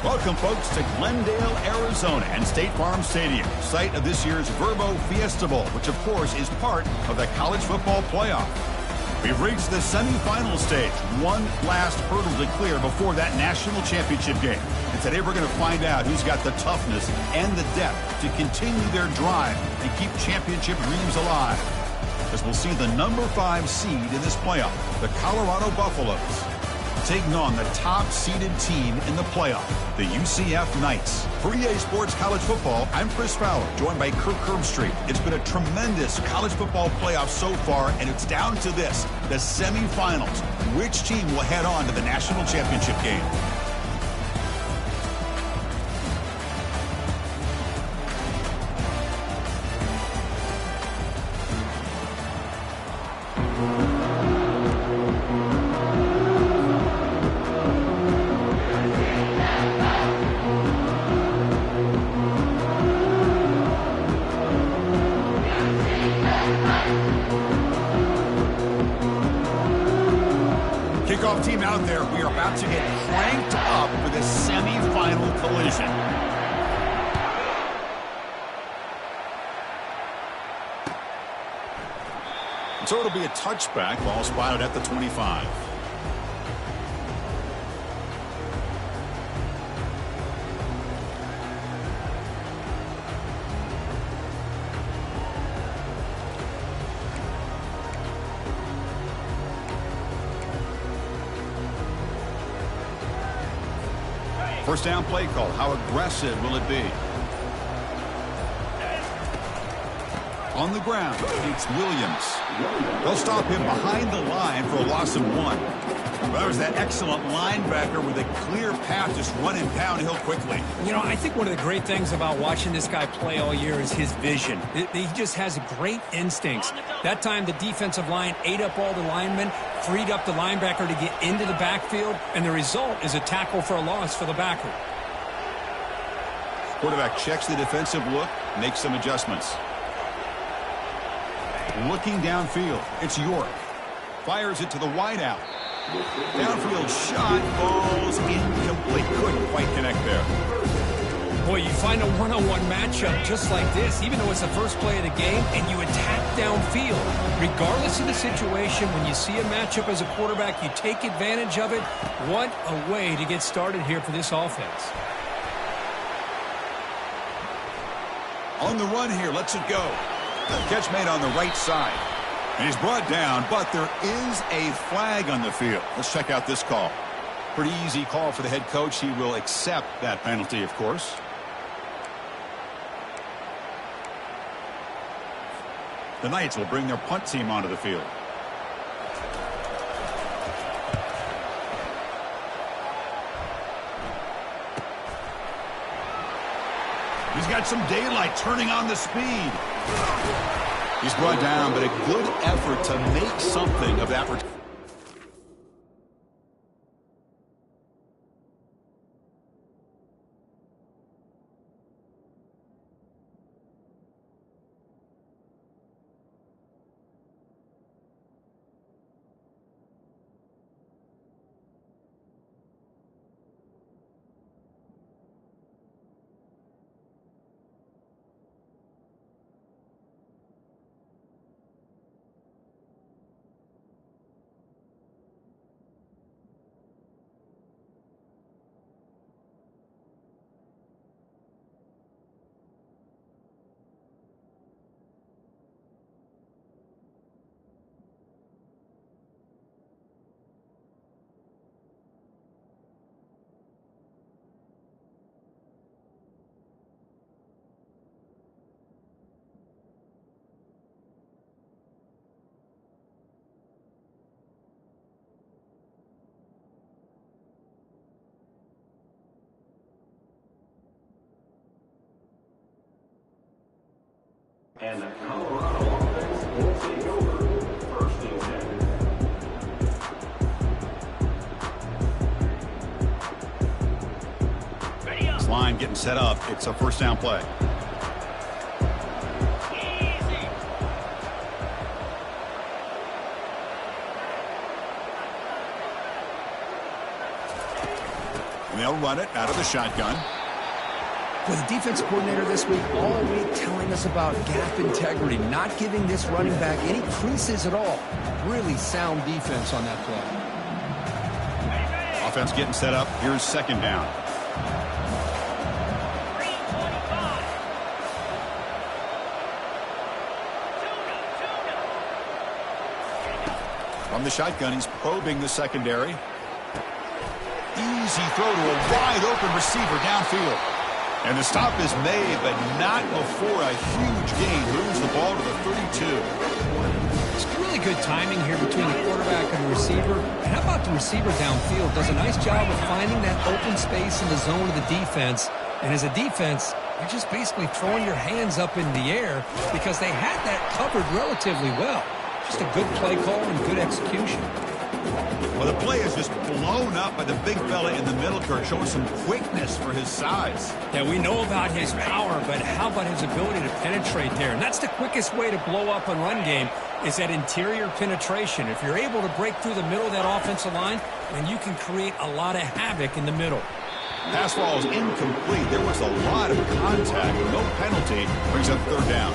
Welcome, folks, to Glendale, Arizona and State Farm Stadium, site of this year's Verbo Fiesta Bowl, which, of course, is part of the college football playoff. We've reached the semifinal stage, one last hurdle to clear before that national championship game. And today we're going to find out who's got the toughness and the depth to continue their drive and keep championship dreams alive. As we'll see the number 5 seed in this playoff, the Colorado Buffaloes, taking on the top-seeded team in the playoff, the UCF Knights. For EA Sports College Football, I'm Chris Fowler, joined by Kirk Herbstreit. It's been a tremendous college football playoff so far, and it's down to this, the semifinals. Which team will head on to the national championship game? Kickoff team out there. We are about to get cranked up for this semifinal collision. So it'll be a touchback. Ball spotted at the 25. First down play call. How aggressive will it be? On the ground, it's Williams. They'll stop him behind the line for a loss of 1. Well, there's that excellent linebacker with a clear path just running downhill quickly. You know, I think one of the great things about watching this guy play all year is his vision. He just has great instincts. That time, the defensive line ate up all the linemen, freed up the linebacker to get into the backfield, and the result is a tackle for a loss for the backer. Quarterback checks the defensive look, makes some adjustments. Looking downfield, it's York. Fires it to the wideout. Downfield shot, falls incomplete. Couldn't quite connect there. Boy, you find a one-on-one matchup just like this, even though it's the first play of the game, and you attack downfield. Regardless of the situation, when you see a matchup as a quarterback, you take advantage of it. What a way to get started here for this offense. On the run here, lets it go. Catch made on the right side. And he's brought down, but there is a flag on the field. Let's check out this call. Pretty easy call for the head coach. He will accept that penalty, of course. The Knights will bring their punt team onto the field. He's got some daylight, turning on the speed. He's brought down, but a good effort to make something of that return. And the Colorado offense will take over first and 10. This line getting set up. It's a first down play. And they'll run it out of the shotgun. Well, the defense coordinator this week all week telling us about gap integrity, not giving this running back any creases at all. Really sound defense on that play. Offense getting set up. Here's second down. From the shotgun, he's probing the secondary. Easy throw to a wide-open receiver downfield. And the stop is made, but not before a huge gain. Moves the ball to the 32. It's really good timing here between the quarterback and the receiver. And how about the receiver downfield? Does a nice job of finding that open space in the zone of the defense. And as a defense, you're just basically throwing your hands up in the air because they had that covered relatively well. Just a good play call and good execution. Well, the play is just blown up by the big fella in the middle, Kurt, showing some quickness for his size. Yeah, we know about his power, but how about his ability to penetrate there? And that's the quickest way to blow up a run game is that interior penetration. If you're able to break through the middle of that offensive line, then you can create a lot of havoc in the middle. Pass ball is incomplete. There was a lot of contact. No penalty. Brings up third down.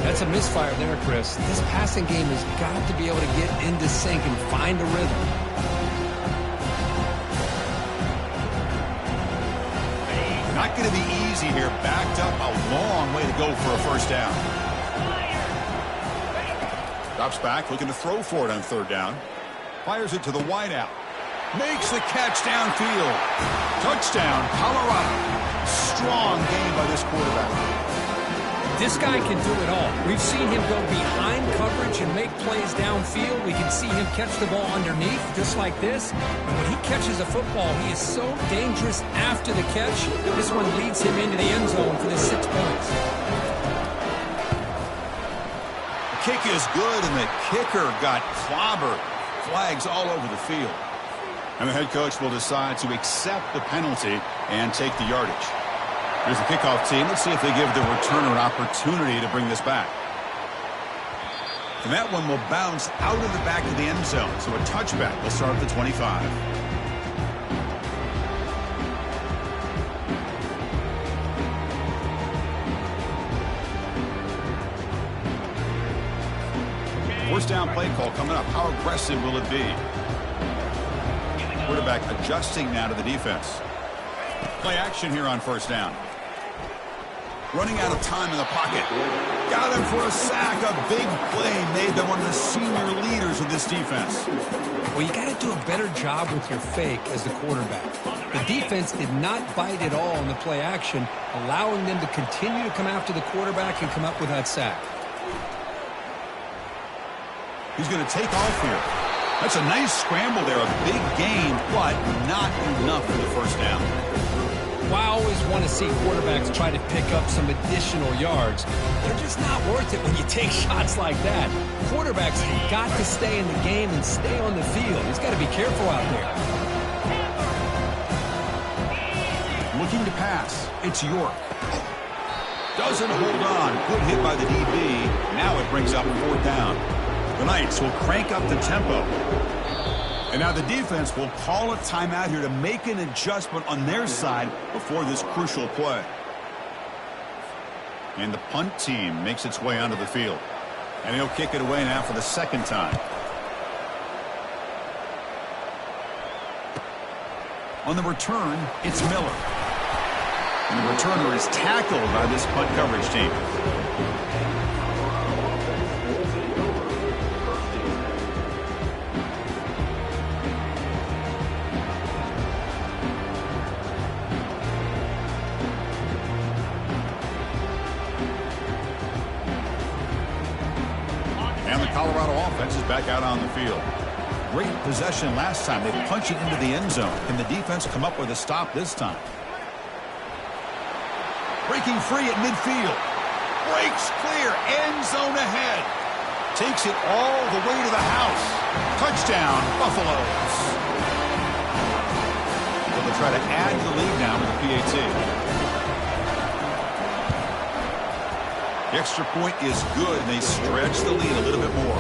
That's a misfire there, Chris. This passing game has got to be able to get into sync and find a rhythm. Not going to be easy here. Backed up a long way to go for a first down. Drops back, looking to throw for it on third down. Fires it to the wideout. Makes the catch downfield. Touchdown, Colorado. Strong game by this quarterback. This guy can do it all. We've seen him go behind coverage and make plays downfield. We can see him catch the ball underneath, just like this. And when he catches a football, he is so dangerous after the catch. This one leads him into the end zone for the 6 points. The kick is good, and the kicker got clobbered. Flags all over the field. And the head coach will decide to accept the penalty and take the yardage. Here's the kickoff team. Let's see if they give the returner an opportunity to bring this back. And that one will bounce out of the back of the end zone. So a touchback will start at the 25. First down play call coming up. How aggressive will it be? Quarterback adjusting now to the defense. Play action here on first down. Running out of time in the pocket. Got him for a sack. A big play made by one of the senior leaders of this defense. Well, you got to do a better job with your fake as the quarterback. The defense did not bite at all in the play action, allowing them to continue to come after the quarterback and come up with that sack. He's going to take off here. That's a nice scramble there. A big gain, but not enough for the first down. Well, I always want to see quarterbacks try to pick up some additional yards. They're just not worth it when you take shots like that. Quarterbacks have got to stay in the game and stay on the field. He's got to be careful out there. Looking to pass. It's York. Doesn't hold on. Good hit by the DB. Now it brings up fourth down. The Knights will crank up the tempo. And now the defense will call a timeout here to make an adjustment on their side before this crucial play. And the punt team makes its way onto the field. And he'll kick it away now for the second time. On the return, it's Miller. And the returner is tackled by this punt coverage team. Colorado offense is back out on the field. Great possession last time. They punch it into the end zone. Can the defense come up with a stop this time? Breaking free at midfield. Breaks clear. End zone ahead. Takes it all the way to the house. Touchdown, Buffaloes. So they'll try to add to the lead now with the PAT. The extra point is good, and they stretch the lead a little bit more.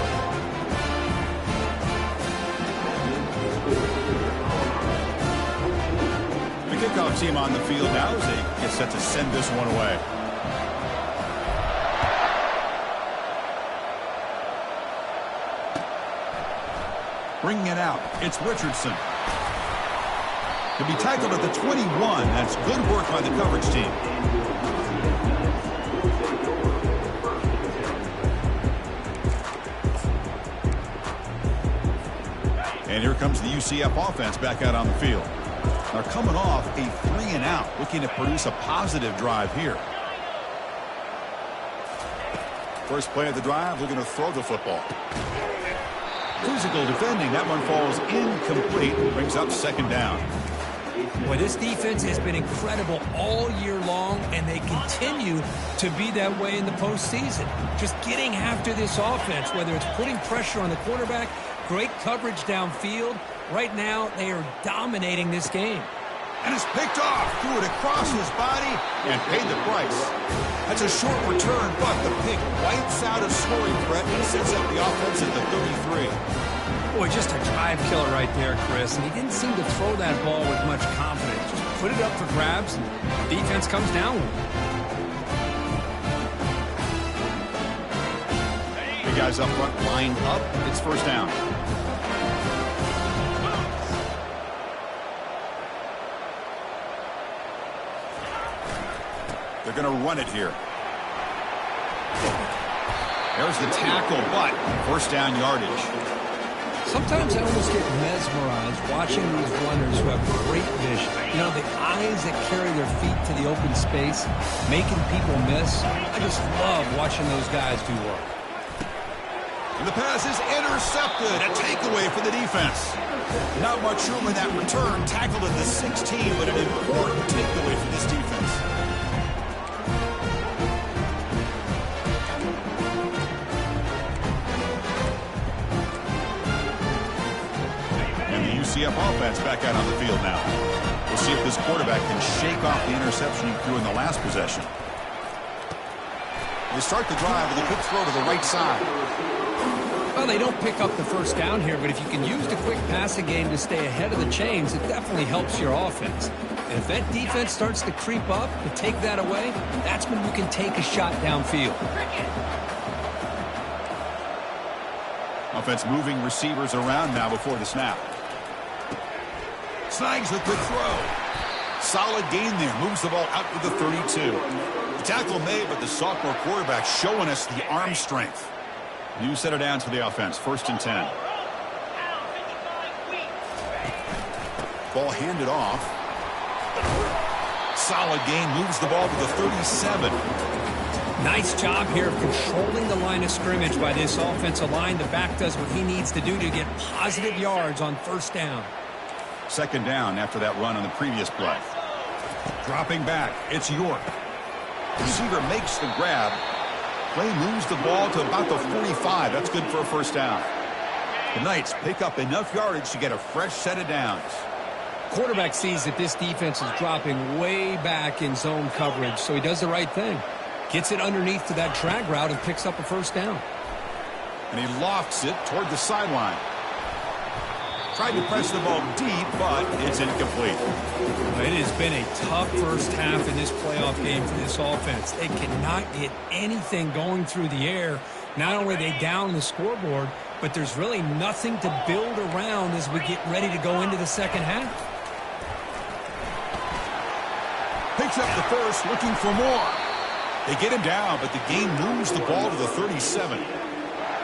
see him on the field now as they get set to send this one away. Bringing it out, it's Richardson. To be tackled at the 21, that's good work by the coverage team. And here comes the UCF offense back out on the field. They're coming off a 3-and-out, looking to produce a positive drive here. First play of the drive, looking to throw the football. Physical defending, that one falls incomplete, brings up second down. Boy, this defense has been incredible all year long, and they continue to be that way in the postseason. Just getting after this offense, whether it's putting pressure on the quarterback, great coverage downfield. Right now, they are dominating this game. And it's picked off, threw it across his body, and paid the price. That's a short return, but the pick wipes out a scoring threat and sets up the offense at the 33. Boy, just a drive killer right there, Chris. And he didn't seem to throw that ball with much confidence. Just put it up for grabs, and the defense comes down with it. The guys up front lined up. It's first down. They're going to run it here. There's the tackle, but first down yardage. Sometimes I almost get mesmerized watching these runners who have great vision. You know, the eyes that carry their feet to the open space, making people miss. I just love watching those guys do work. And the pass is intercepted. A takeaway for the defense. Not much room in that return. Tackled at the 16, but an important takeaway for this defense. UCF offense back out on the field now. We'll see if this quarterback can shake off the interception he threw in the last possession. They start the drive with a quick throw to the right side. Well, they don't pick up the first down here, but if you can use the quick passing game to stay ahead of the chains, it definitely helps your offense. And if that defense starts to creep up and take that away, that's when you can take a shot downfield. Offense moving receivers around now before the snap. Snags with the throw. Solid gain there. Moves the ball out to the 32. The tackle made, but the sophomore quarterback showing us the arm strength. New set of downs for the offense. First and 10. Ball handed off. Solid gain. Moves the ball to the 37. Nice job here of controlling the line of scrimmage by this offensive line. The back does what he needs to do to get positive yards on first down. Second down after that run on the previous play. Dropping back, it's York. Receiver makes the grab. Play moves the ball to about the 45. That's good for a first down. The Knights pick up enough yardage to get a fresh set of downs. Quarterback sees that this defense is dropping way back in zone coverage, so he does the right thing. Gets it underneath to that drag route and picks up a first down. And he lofts it toward the sideline. Tried to press the ball deep, but it's incomplete. It has been a tough first half in this playoff game for this offense. They cannot get anything going through the air. Not only are they down the scoreboard, but there's really nothing to build around as we get ready to go into the second half. Picks up the first, looking for more. They get him down, but the game moves the ball to the 37.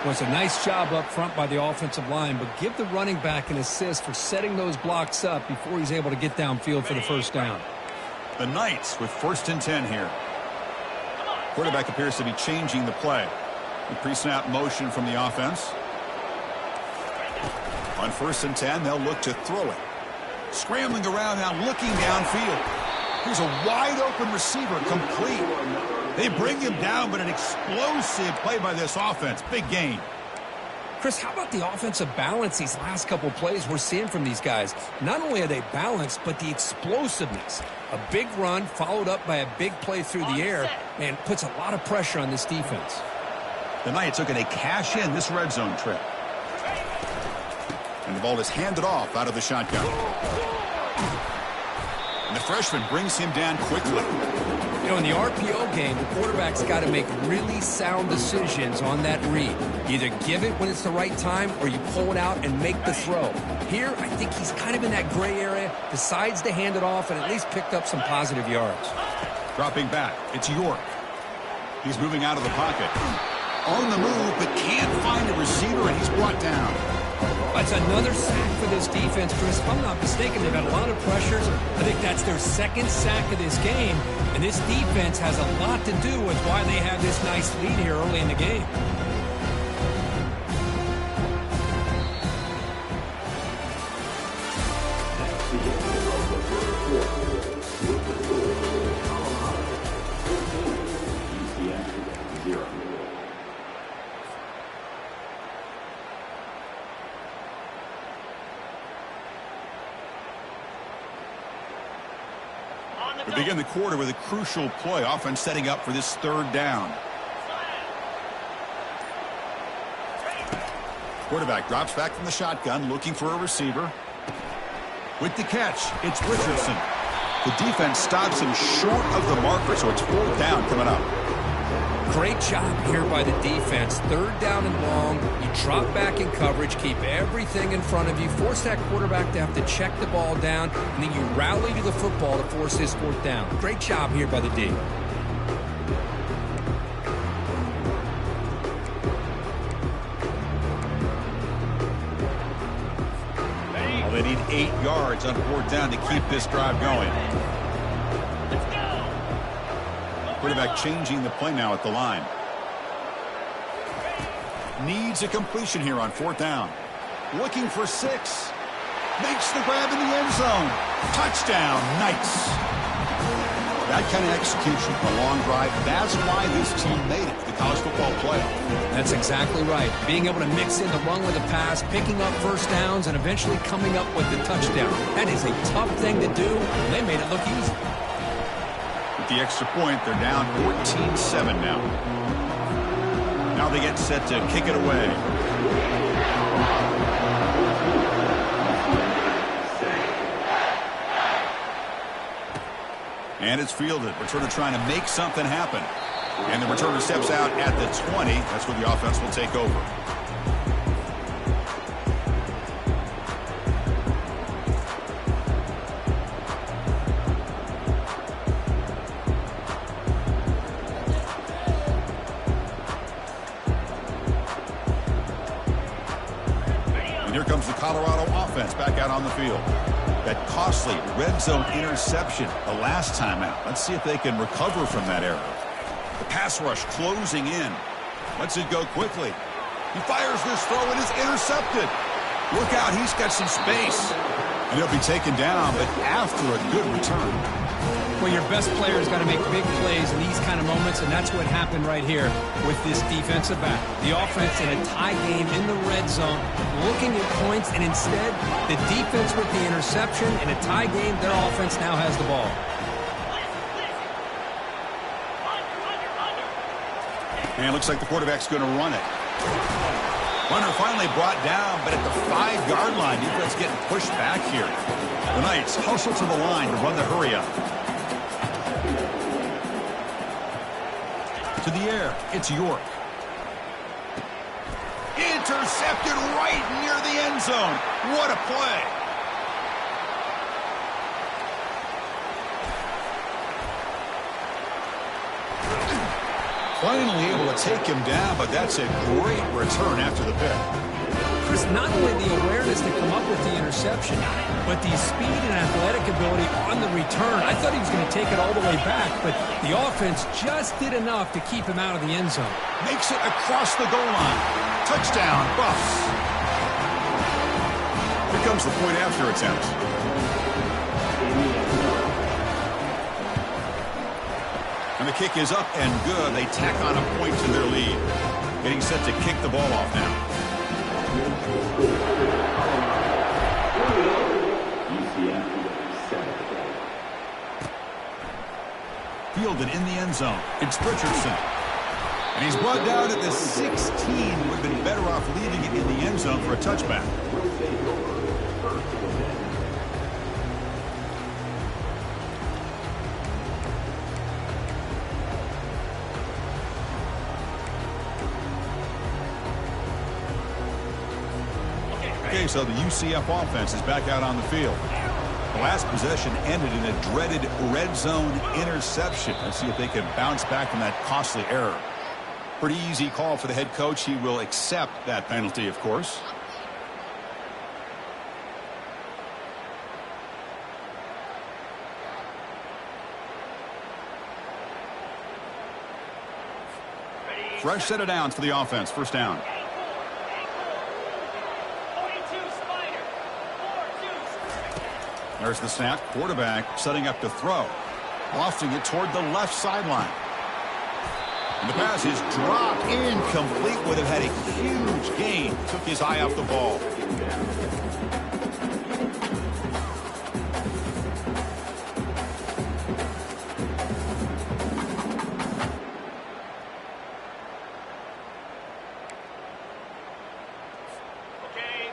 Was a nice job up front by the offensive line, but give the running back an assist for setting those blocks up before he's able to get downfield for the first down. The Knights with first and 10 here. Quarterback appears to be changing the play. The pre-snap motion from the offense. On first and 10, they'll look to throw it. Scrambling around now, looking downfield. Here's a wide-open receiver, complete. They bring him down, but an explosive play by this offense. Big gain. Chris, how about the offensive balance these last couple plays we're seeing from these guys? Not only are they balanced, but the explosiveness. A big run followed up by a big play through the air, and puts a lot of pressure on this defense. The Knights looking to cash in this red zone trip. And the ball is handed off out of the shotgun. And the freshman brings him down quickly. You know, in the RPO game, the quarterback's got to make really sound decisions on that read. Either give it when it's the right time or you pull it out and make the throw. Here, I think he's kind of in that gray area, decides to hand it off and at least picked up some positive yards. Dropping back, it's York. He's moving out of the pocket. On the move, but can't find a receiver, and he's brought down. That's another sack for this defense, Chris. If I'm not mistaken, they've had a lot of pressures. I think that's their second sack of this game. And this defense has a lot to do with why they have this nice lead here early in the game. We begin the quarter with a crucial play, offense setting up for this third down. Quarterback drops back from the shotgun, looking for a receiver. With the catch, it's Richardson. The defense stops him short of the marker, so it's fourth down coming up. Great job here by the defense. Third down and long. You drop back in coverage, keep everything in front of you, force that quarterback to have to check the ball down, and then you rally to the football to force his fourth down. Great job here by the D. Well, they need 8 yards on fourth down to keep this drive going. Quarterback changing the play now at the line. Needs a completion here on fourth down. Looking for 6. Makes the grab in the end zone. Touchdown, Knights. That kind of execution, a long drive, that's why this team made it to the college football playoff. That's exactly right. Being able to mix in the run with the pass, picking up first downs, and eventually coming up with the touchdown. That is a tough thing to do, and they made it look easy. The extra point, they're down 14-7 now. Now they get set to kick it away. And it's fielded. Returner trying to make something happen. And the returner steps out at the 20. That's where the offense will take over. Comes the Colorado offense back out on the field. That costly red zone interception the last time out. Let's see if they can recover from that error. The pass rush closing in. Lets it go quickly. He fires this throw and is intercepted. Look out, he's got some space. And he'll be taken down, but after a good return. Well, your best player's got to make big plays in these kind of moments, and that's what happened right here with this defensive back. The offense in a tie game in the red zone, looking at points, and instead, the defense with the interception. In a tie game, their offense now has the ball. And it looks like the quarterback's going to run it. Runner finally brought down, but at the 5-yard line, defense getting pushed back here. The Knights hustle to the line to run the hurry-up. To the air, it's York. Intercepted right near the end zone. What a play. Finally able to take him down, but that's a great return after the pick. Chris, not only the awareness to come up with the interception, but the speed and athletic ability on the return. I thought he was going to take it all the way back, but the offense just did enough to keep him out of the end zone. Makes it across the goal line. Touchdown, Buffs. Here comes the point after attempt. And the kick is up and good. They tack on a point to their lead. Getting set to kick the ball off now. Fielded in the end zone. It's Richardson. And he's brought down at the 16. Would have been better off leaving it in the end zone for a touchback. So the UCF offense is back out on the field. The last possession ended in a dreaded red zone interception. Let's see if they can bounce back from that costly error. Pretty easy call for the head coach. He will accept that penalty, of course. Fresh set of downs for the offense. First down. There's the snap. Quarterback setting up to throw. Lofting it toward the left sideline. And the pass is dropped incomplete. Would have had a huge gain. Took his eye off the ball.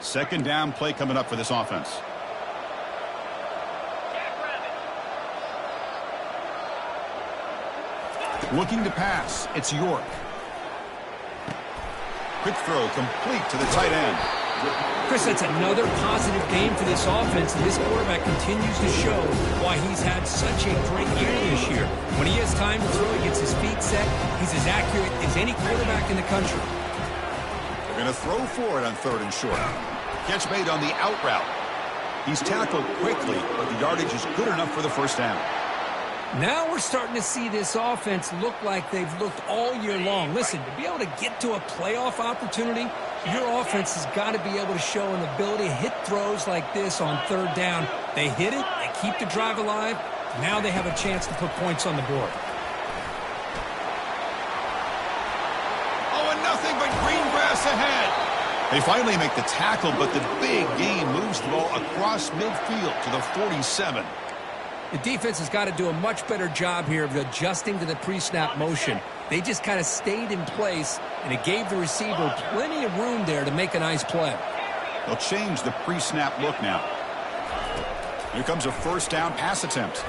Second down play coming up for this offense. Looking to pass. It's York. Quick throw complete to the tight end. Chris, that's another positive game for this offense, and this quarterback continues to show why he's had such a great year this year. When he has time to throw, he gets his feet set. He's as accurate as any quarterback in the country. They're going to throw for it on 3rd and short. Catch made on the out route. He's tackled quickly, but the yardage is good enough for the first down. Now we're starting to see this offense look like they've looked all year long. Listen, to be able to get to a playoff opportunity, your offense has got to be able to show an ability to hit throws like this on 3rd down. They hit it, they keep the drive alive. Now they have a chance to put points on the board. Oh, and nothing but green grass ahead. They finally make the tackle, but the big gain moves the ball across midfield to the 47. The defense has got to do a much better job here of adjusting to the pre-snap motion. They just kind of stayed in place, and it gave the receiver plenty of room there to make a nice play. They'll change the pre-snap look now. Here comes a first down pass attempt.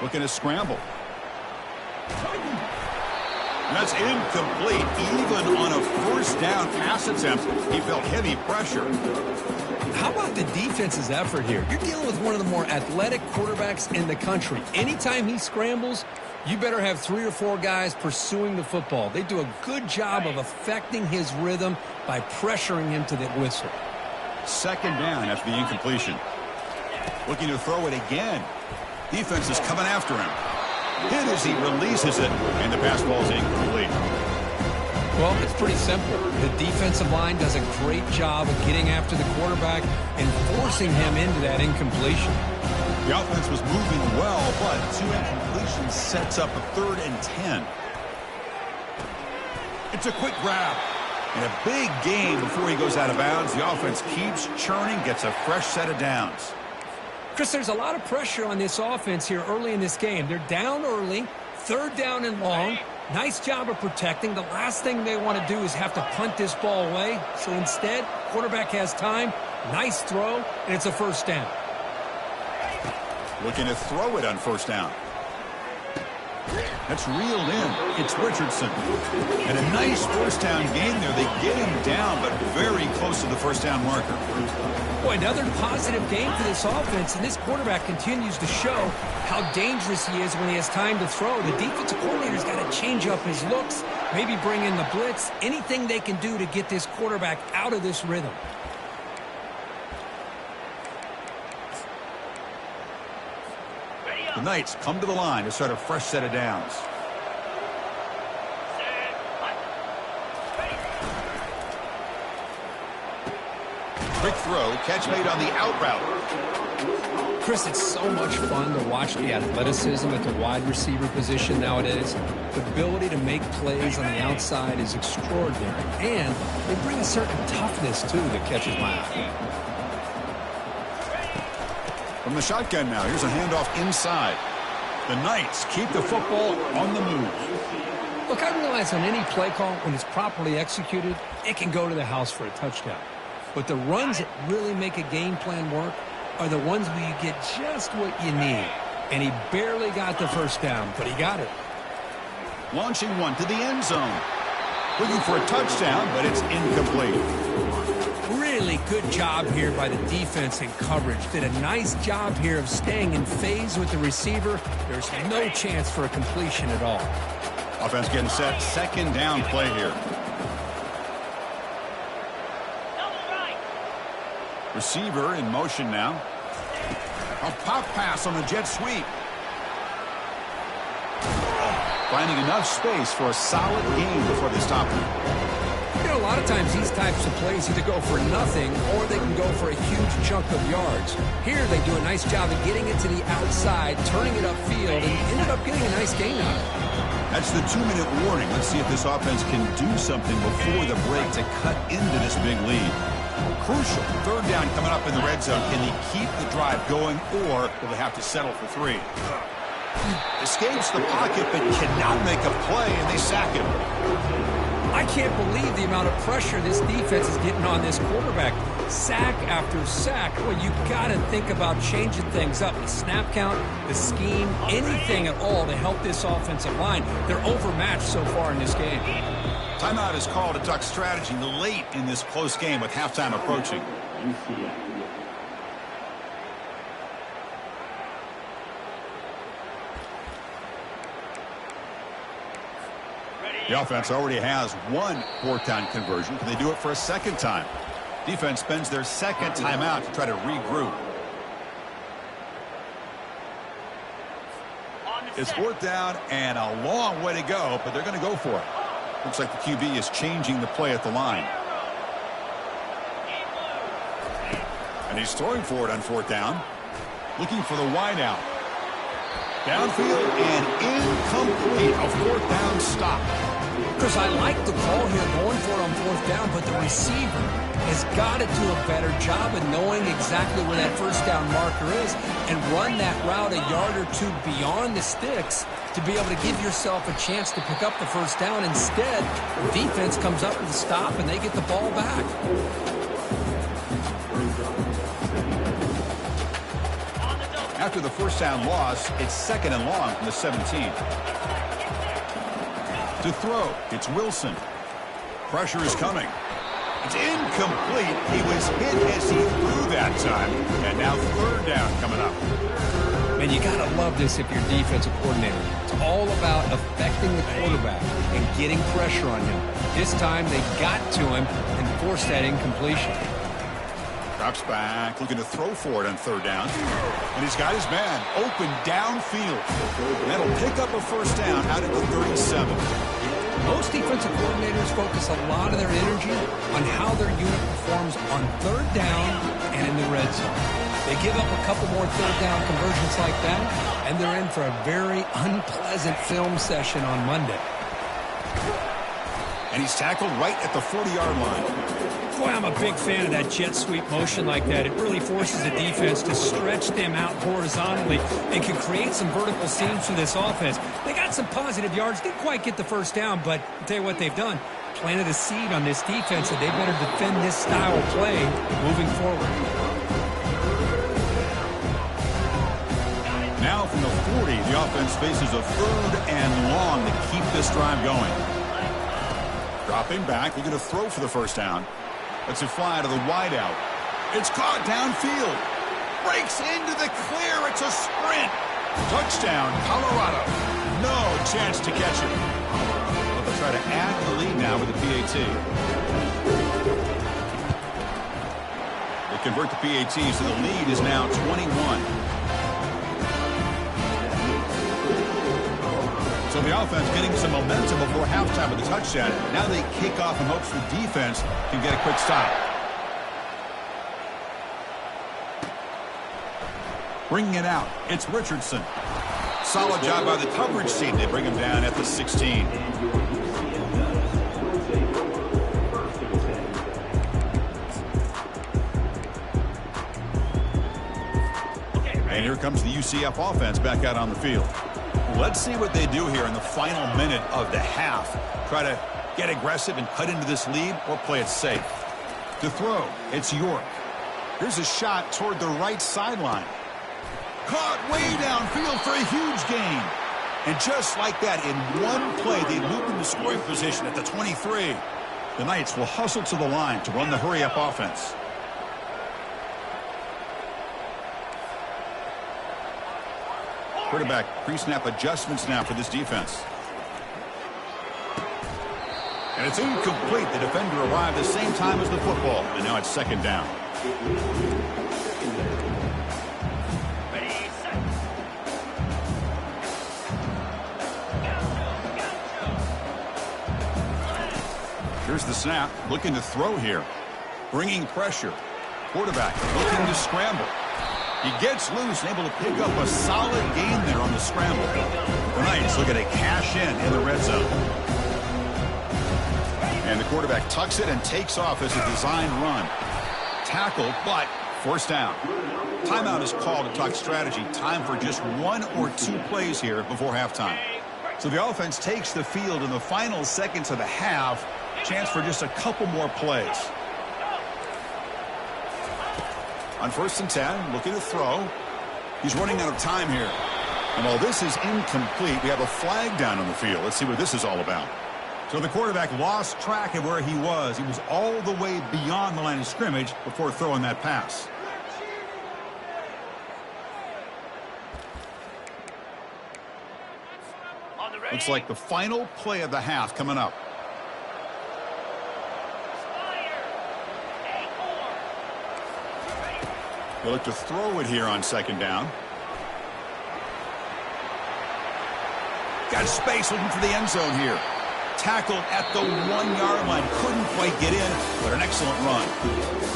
Looking to scramble. That's incomplete. Even on a first down pass attempt, he felt heavy pressure. How about the defense's effort here? You're dealing with one of the more athletic quarterbacks in the country. Anytime he scrambles, you better have 3 or 4 guys pursuing the football. They do a good job of affecting his rhythm by pressuring him to the whistle. Second down after the incompletion. Looking to throw it again. Defense is coming after him. Hit as he releases it, and the pass ball is incomplete. Well, it's pretty simple. The defensive line does a great job of getting after the quarterback and forcing him into that incompletion. The offense was moving well, but 2 incompletions sets up a 3rd and 10. It's a quick grab. And a big gain before he goes out of bounds. The offense keeps churning, gets a fresh set of downs. Chris, there's a lot of pressure on this offense here early in this game. They're down early, 3rd down and long. Nice job of protecting. The last thing they want to do is have to punt this ball away. So instead, quarterback has time, nice throw, and it's a first down. Looking to throw it on first down. That's reeled in. It's Richardson. And a nice first down gain there. They get him down, but very close to the first down marker. Boy, another positive game for this offense, and this quarterback continues to show how dangerous he is when he has time to throw. The defensive coordinator's got to change up his looks, maybe bring in the blitz, anything they can do to get this quarterback out of this rhythm. The Knights come to the line to start a fresh set of downs. Quick throw, catch made on the out route. Chris, it's so much fun to watch the athleticism at the wide receiver position nowadays. The ability to make plays on the outside is extraordinary, and they bring a certain toughness, too, that catches my eye. From the shotgun now, here's a handoff inside. The Knights keep the football on the move. Look, I realize on any play call, when it's properly executed, it can go to the house for a touchdown. But the runs that really make a game plan work are the ones where you get just what you need. And he barely got the first down, but he got it. Launching one to the end zone. Looking for a touchdown, but it's incomplete. Really good job here by the defense in coverage. Did a nice job here of staying in phase with the receiver. There's no chance for a completion at all. Offense getting set. Second down play here. Receiver in motion now. A pop pass on the jet sweep. Finding enough space for a solid gain before they stop him. You know, a lot of times these types of plays either go for nothing or they can go for a huge chunk of yards. Here they do a nice job of getting it to the outside, turning it upfield, and ended up getting a nice gain out of it. That's the 2-minute warning. Let's see if this offense can do something before the break to cut into this big lead. Crucial. Third down coming up in the red zone. Can they keep the drive going, or will they have to settle for 3? Escapes the pocket, but cannot make a play, and they sack him. I can't believe the amount of pressure this defense is getting on this quarterback. Sack after sack. Well, you got to think about changing things up. The snap count, the scheme, anything at all to help this offensive line. They're overmatched so far in this game. Timeout is called to duck strategy late in this close game with halftime approaching. The offense already has one fourth-down conversion. Can they do it for a second time? Defense spends their second timeout to try to regroup. It's fourth down and a long way to go, but they're going to go for it. Looks like the QB is changing the play at the line. And he's throwing for it on fourth down. Looking for the wide out. Downfield and incomplete. A fourth down stop. Chris, I like the call here going for it on fourth down, but the receiver has got to do a better job of knowing exactly where that first down marker is and run that route a yard or two beyond the sticks to be able to give yourself a chance to pick up the first down. Instead, the defense comes up with a stop and they get the ball back. After the first down loss, it's second and long from the 17. To throw, it's Wilson. Pressure is coming. It's incomplete. He was hit as he threw that time. And now third down coming up. Man, you got to love this if you're defensive coordinator. It's all about affecting the quarterback and getting pressure on him. This time they got to him and forced that incompletion. Drops back, looking to throw for it on third down. And he's got his man open downfield. That'll pick up a first down out at the 37. Most defensive coordinators focus a lot of their energy on how their unit performs on third down and in the red zone. They give up a couple more third down conversions like that, and they're in for a very unpleasant film session on Monday. And he's tackled right at the 40-yard line. Boy, I'm a big fan of that jet sweep motion like that. It really forces the defense to stretch them out horizontally and can create some vertical seams for this offense. They got some positive yards. Didn't quite get the first down, but I'll tell you what they've done. Planted a seed on this defense that they better defend this style of play moving forward. Now from the 40, the offense faces a third and long to keep this drive going. Dropping back, looking to throw for the first down. Lets it fly to the wideout. It's caught downfield. Breaks into the clear. It's a sprint. Touchdown, Colorado. No chance to catch it. But they'll try to add the lead now with the PAT. They convert the PAT, so the lead is now 21. So the offense getting some momentum before halftime with the touchdown. Now they kick off in hopes the defense can get a quick stop. Bringing it out, it's Richardson. Solid job by the coverage team. They bring him down at the 16. And here comes the UCF offense back out on the field. Let's see what they do here in the final minute of the half. Try to get aggressive and cut into this lead or play it safe. To throw, it's York. Here's a shot toward the right sideline. Caught way downfield for a huge gain. And just like that, in one play, they moved into scoring position at the 23. The Knights will hustle to the line to run the hurry-up offense. Quarterback pre-snap adjustments now for this defense. And it's incomplete. The defender arrived the same time as the football, and now it's second down. Here's the snap, looking to throw here. Bringing pressure. Quarterback looking to scramble. He gets loose and able to pick up a solid gain there on the scramble. The Knights looking to cash in the red zone. And the quarterback tucks it and takes off as a design run. Tackled, but forced down. Timeout is called to talk strategy. Time for just 1 or 2 plays here before halftime. So the offense takes the field in the final seconds of the half. Chance for just a couple more plays. On 1st and 10, looking to throw. He's running out of time here. And while this is incomplete, we have a flag down on the field. Let's see what this is all about. So the quarterback lost track of where he was. He was all the way beyond the line of scrimmage before throwing that pass. Looks like the final play of the half coming up. They look to throw it here on 2nd down. Got space looking for the end zone here. Tackled at the 1-yard line. Couldn't quite get in, but an excellent run.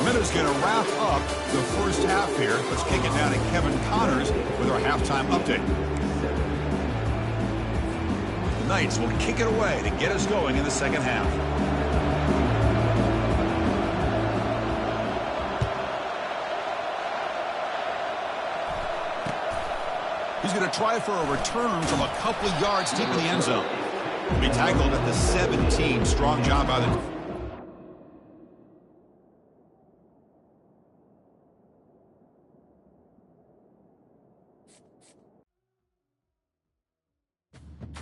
Minuta's going to wrap up the first half here. Let's kick it down to Kevin Connors with our halftime update. The Knights will kick it away to get us going in the second half. He's going to try for a return from a couple of yards deep in the end zone. Be tackled at the 17. Strong job by the